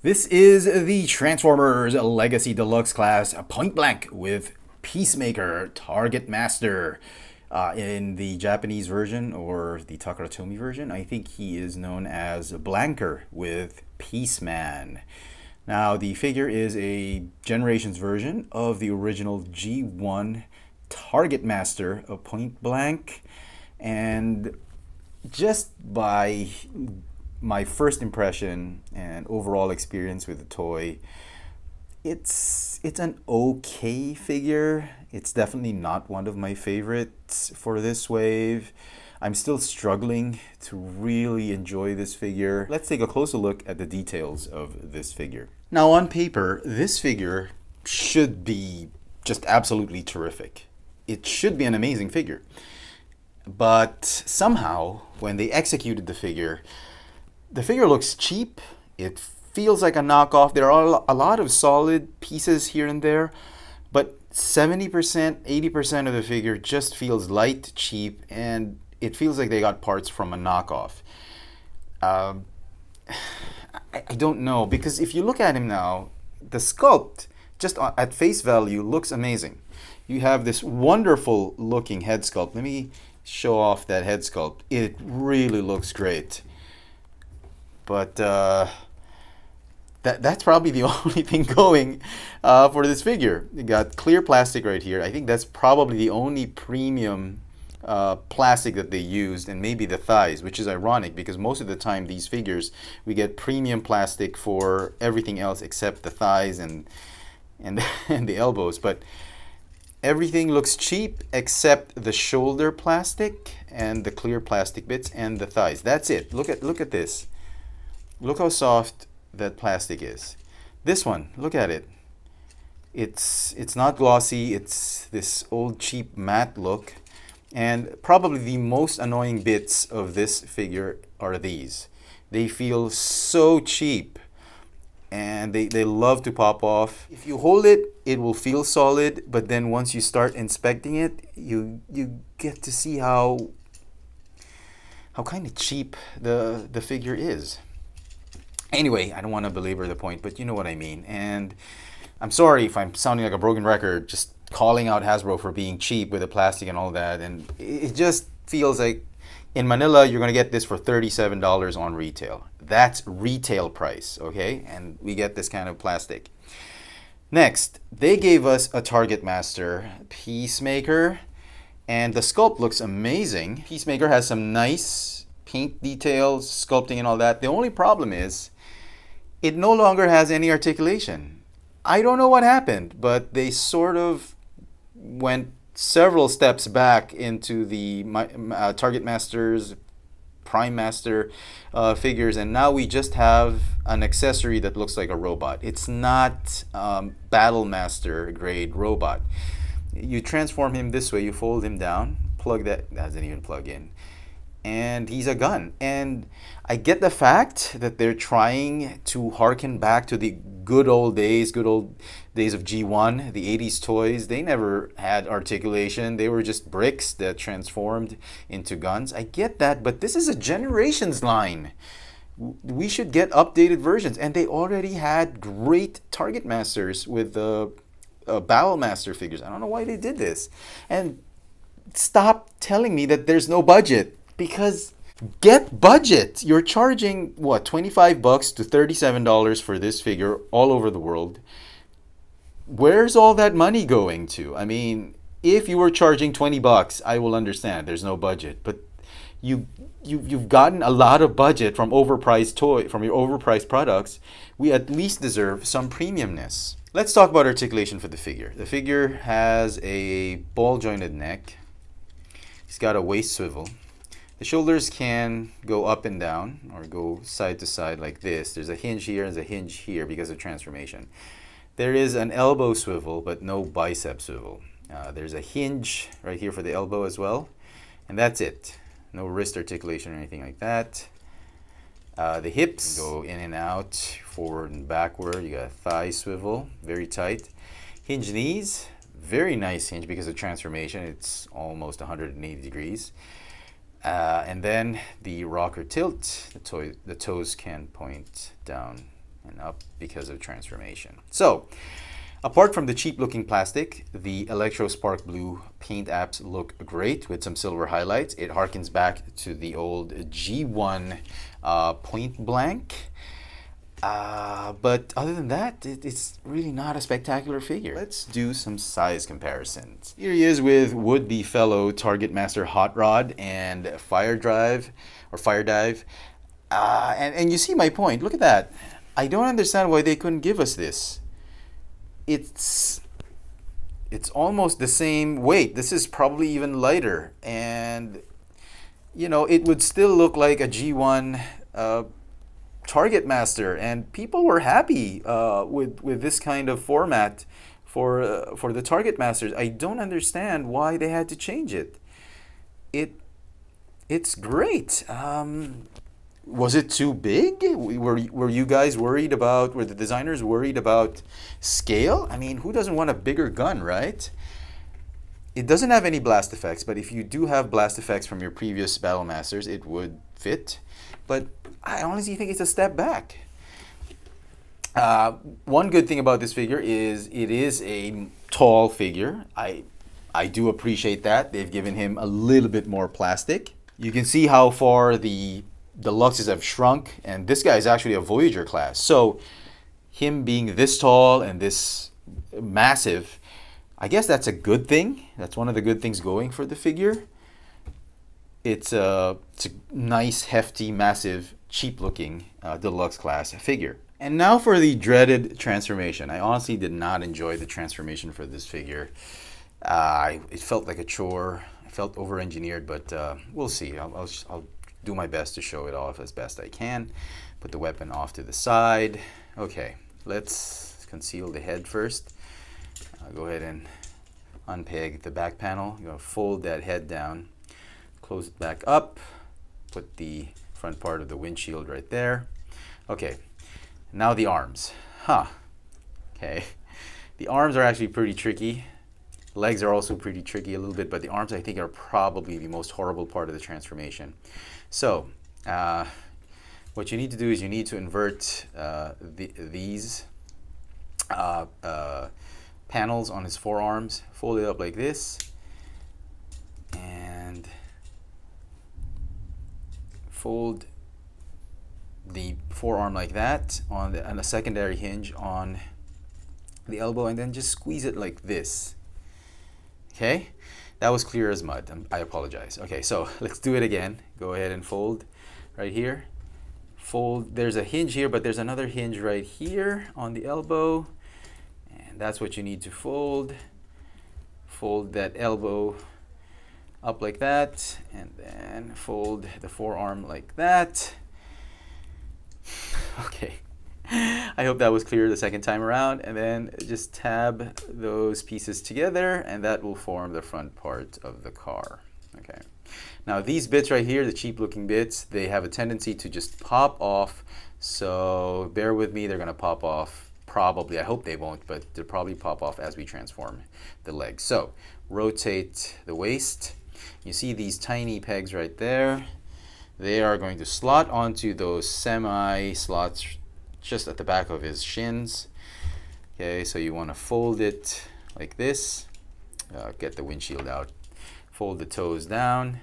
This is the Transformers Legacy Deluxe class Pointblank with Peacemaker Targetmaster. In the Japanese version or the Takaratomi version, I think he is known as Blanker with Peaceman. Now, the figure is a Generations version of the original G1 Targetmaster of Pointblank, and just by my first impression and overall experience with the toy, it's an okay figure. It's definitely not one of my favorites for this wave. I'm still struggling to really enjoy this figure. Let's take a closer look at the details of this figure. Now, on paper, this figure should be just absolutely terrific. It should be an amazing figure. But somehow, when they executed the figure looks cheap. It feels like a knockoff. There are a lot of solid pieces here and there, but 70%, 80% of the figure just feels light, cheap, and it feels like they got parts from a knockoff. I don't know, because if you look at him now, the sculpt, just at face value, looks amazing. You have this wonderful looking head sculpt. Let me show off that head sculpt. It really looks great. But that's probably the only thing going for this figure. You got clear plastic right here. I think that's probably the only premium plastic that they used, and maybe the thighs, which is ironic because most of the time these figures we get premium plastic for everything else except the thighs and and the elbows. But everything looks cheap except the shoulder plastic and the clear plastic bits and the thighs. That's it. Look at this. Look how soft that plastic is. This one, look at it. It's not glossy. It's this old cheap matte look. And probably the most annoying bits of this figure are these. They feel so cheap and they love to pop off. If you hold it, it will feel solid, but then once you start inspecting it, you get to see how kind of cheap the figure is. Anyway, I don't want to belabor the point, but you know what I mean. And I'm sorry if I'm sounding like a broken record, just calling out Hasbro for being cheap with the plastic and all that. And it just feels like in Manila, you're going to get this for $37 on retail. That's retail price, okay? And we get this kind of plastic. Next, they gave us a Targetmaster Peacemaker, and the sculpt looks amazing. Peacemaker has some nice paint details, sculpting and all that. The only problem is it no longer has any articulation. I don't know what happened, but they sort of went several steps back into the Targetmaster's Prime Master figures, and now we just have an accessory that looks like a robot. It's not Battle Master grade robot. You transform him this way, you fold him down, plug that doesn't even plug in, and he's a gun. And I get the fact that they're trying to harken back to the good old days of G1, the 80s toys. They never had articulation. They were just bricks that transformed into guns. I get that, but this is a Generations line. We should get updated versions, and they already had great Target Masters with the Battle Master figures. I don't know why they did this. And stop telling me that there's no budget, because get budget. You're charging what, $25 to $37 for this figure all over the world. Where's all that money going to? I mean, if you were charging $20, I will understand there's no budget, but you've gotten a lot of budget from your overpriced products. We at least deserve some premiumness. Let's talk about articulation for the figure. The figure has a ball jointed neck. He's got a waist swivel. The shoulders can go up and down or go side to side like this. There's a hinge here and there's a hinge here because of transformation. There is an elbow swivel, but no bicep swivel. There's a hinge right here for the elbow as well. And that's it. No wrist articulation or anything like that. The hips go in and out, forward and backward. You got a thigh swivel, very tight. Hinge knees, very nice hinge because of transformation. It's almost 180 degrees. And then the rocker tilt, the toes can point down and up because of transformation. So, apart from the cheap looking plastic, the Electro Spark Blue paint apps look great with some silver highlights. It harkens back to the old G1 Pointblank. But other than that, it's really not a spectacular figure. Let's do some size comparisons. Here he is with would-be fellow Targetmaster Hot Rod and Fire Dive. And you see my point. Look at that. I don't understand why they couldn't give us this. It's almost the same weight. This is probably even lighter, and you know, it would still look like a G1 Targetmaster, and people were happy with this kind of format for the Targetmasters. I don't understand why they had to change it. It's great. Was it too big? Were you guys worried about, were the designers worried about scale? I mean, who doesn't want a bigger gun, right? It doesn't have any blast effects, but if you do have blast effects from your previous Battle Masters, it would fit. But I honestly think it's a step back. One good thing about this figure is it is a tall figure. I do appreciate that. They've given him a little bit more plastic. You can see how far the Deluxes have shrunk, and this guy is actually a Voyager class. So him being this tall and this massive, I guess that's a good thing. That's one of the good things going for the figure. It's a nice, hefty, massive, cheap-looking Deluxe class figure. And now for the dreaded transformation. I honestly did not enjoy the transformation for this figure. It felt like a chore. I felt over-engineered, but we'll see. I'll do my best to show it off as best I can. Put the weapon off to the side. Okay, let's conceal the head first. I'll go ahead and unpeg the back panel. You're going to fold that head down, close it back up, put the front part of the windshield right there. Okay, now the arms. Okay, the arms are actually pretty tricky. Legs are also pretty tricky a little bit, but the arms I think are probably the most horrible part of the transformation. So what you need to do is you need to invert these panels on his forearms, fold it up like this, and fold the forearm like that on a secondary hinge on the elbow, and then just squeeze it like this. Okay, that was clear as mud. I apologize. Okay, so let's do it again. Go ahead and fold right here. Fold, there's a hinge here, but there's another hinge right here on the elbow. And that's what you need to fold. Fold that elbow up like that, and then fold the forearm like that. Okay. I hope that was clear the second time around, and then just tab those pieces together, and that will form the front part of the car. Okay. Now these bits right here, the cheap looking bits, they have a tendency to just pop off, so bear with me, they're going to pop off probably. I hope they won't, but they'll probably pop off as we transform the legs. So rotate the waist. You see these tiny pegs right there. They are going to slot onto those semi slots just at the back of his shins. Okay, so you want to fold it like this. Get the windshield out. Fold the toes down.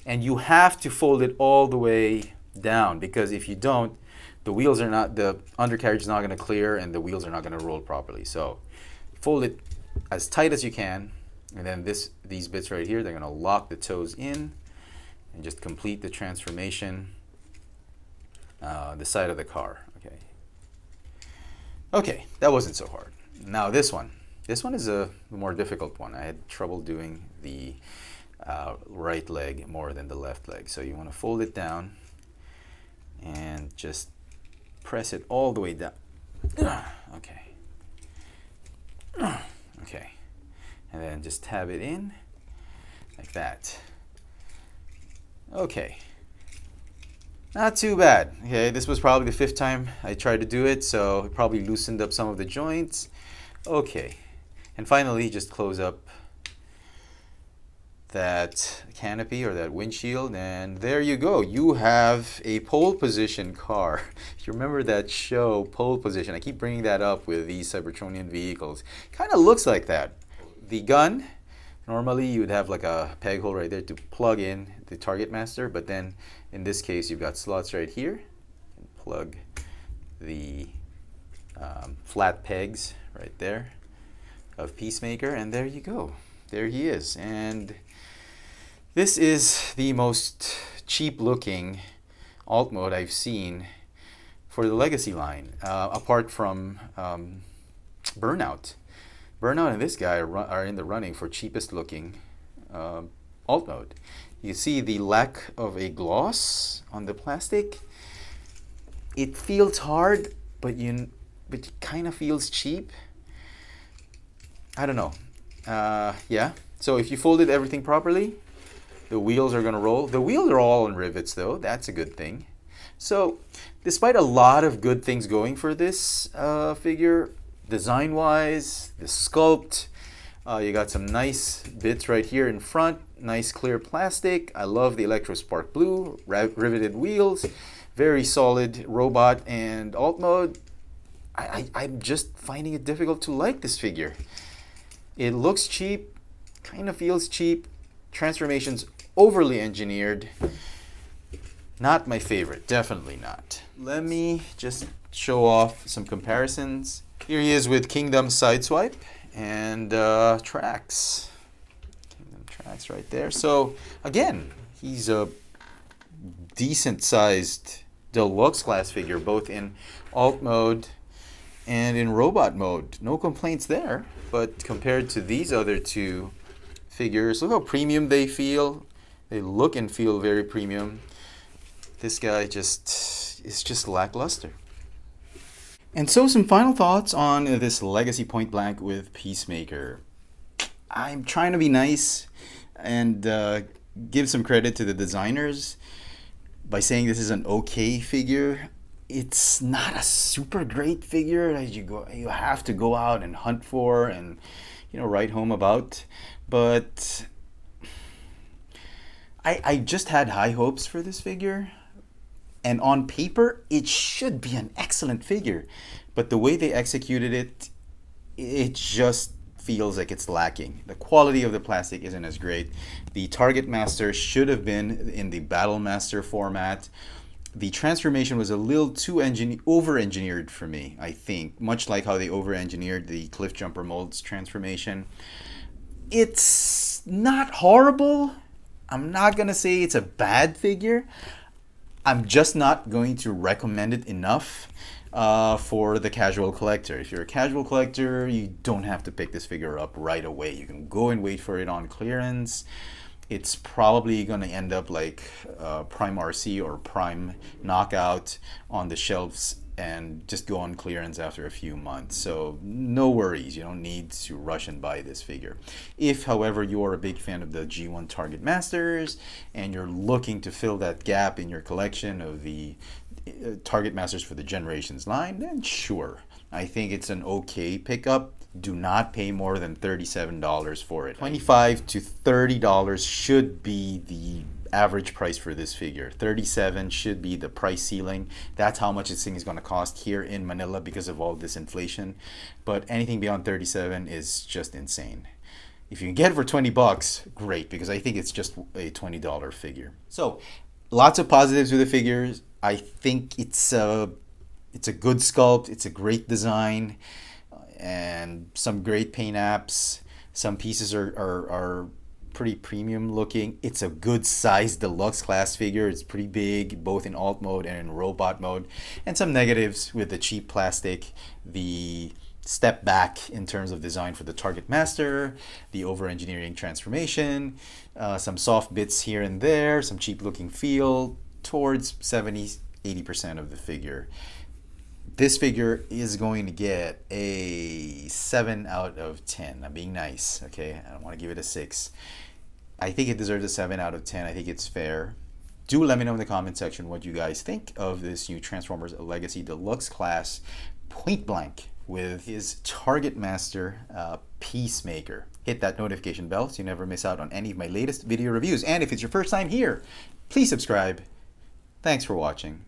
And you have to fold it all the way down, because if you don't, the wheels are not, the undercarriage is not going to clear and the wheels are not going to roll properly. So fold it as tight as you can, and then these bits right here, they're going to lock the toes in and just complete the transformation the side of the car. Okay. Okay, that wasn't so hard. Now this one is a more difficult one. I had trouble doing the right leg more than the left leg. So you want to fold it down and just press it all the way down. Okay. Okay. And then just tab it in like that. Okay. Not too bad. Okay, this was probably the 5th time I tried to do it, so it probably loosened up some of the joints. Okay. And finally, just close up that canopy or that windshield, and there you go. You have a pole position car. If you remember that show, Pole Position, I keep bringing that up with these Cybertronian vehicles. Kind of looks like that. The gun, normally you would have like a peg hole right there to plug in the Targetmaster, but then in this case you've got slots right here. And plug the flat pegs right there of Peacemaker, and there you go. There he is. And this is the most cheap looking alt mode I've seen for the Legacy line, apart from Burnout. Burnout and this guy are in the running for cheapest looking alt mode. You see the lack of a gloss on the plastic. It feels hard, but it kind of feels cheap. I don't know. Yeah. So if you folded everything properly, the wheels are going to roll. The wheels are all on rivets though. That's a good thing. So despite a lot of good things going for this figure, design-wise, the sculpt, you got some nice bits right here in front. Nice clear plastic. I love the Electro Spark Blue, riveted wheels, very solid robot and alt mode. I'm just finding it difficult to like this figure. It looks cheap, kind of feels cheap. Transformation's overly engineered. Not my favorite, definitely not. Let me just show off some comparisons. Here he is with Kingdom Sideswipe and Tracks. Kingdom Tracks right there. So again, he's a decent sized deluxe class figure, both in alt mode and in robot mode. No complaints there. But compared to these other two figures, look how premium they feel. They look and feel very premium. This guy is just lackluster. And so some final thoughts on this Legacy Pointblank with Peacemaker. I'm trying to be nice and give some credit to the designers by saying this is an okay figure. It's not a super great figure that you have to go out and hunt for and write home about, but I just had high hopes for this figure, and on paper it should be an excellent figure, but the way they executed it, it just feels like it's lacking. The quality of the plastic isn't as great. The Targetmaster should have been in the Battlemaster format. The transformation was a little too over-engineered for me, I think, much like how they over-engineered the Cliffjumper Mold's transformation. It's not horrible. I'm not going to say it's a bad figure. I'm just not going to recommend it enough for the casual collector. If you're a casual collector, you don't have to pick this figure up right away. You can go and wait for it on clearance. It's probably going to end up like Prime RC or Prime Knockout on the shelves and just go on clearance after a few months. So no worries, you don't need to rush and buy this figure. If, however, you are a big fan of the G1 Targetmasters and you're looking to fill that gap in your collection of the Targetmasters for the Generations line, then sure. I think it's an okay pickup. Do not pay more than $37 for it. $25 to $30 should be the average price for this figure. $37 should be the price ceiling. That's how much this thing is going to cost here in Manila because of all this inflation. But anything beyond $37 is just insane. If you can get it for 20 bucks, great, because I think it's just a $20 figure. So lots of positives with the figures. I think it's a good sculpt. It's a great design. And some great paint apps. Some pieces are pretty premium looking. It's a good size deluxe class figure. It's pretty big, both in alt mode and in robot mode. And some negatives with the cheap plastic, the step back in terms of design for the Targetmaster, the over-engineering transformation, some soft bits here and there, some cheap looking feel towards 70–80% of the figure. This figure is going to get a 7 out of 10. I'm being nice, okay? I don't want to give it a 6. I think it deserves a 7 out of 10. I think it's fair. Do let me know in the comment section what you guys think of this new Transformers Legacy Deluxe Class Pointblank with his Targetmaster Peacemaker. Hit that notification bell so you never miss out on any of my latest video reviews. And if it's your first time here, please subscribe. Thanks for watching.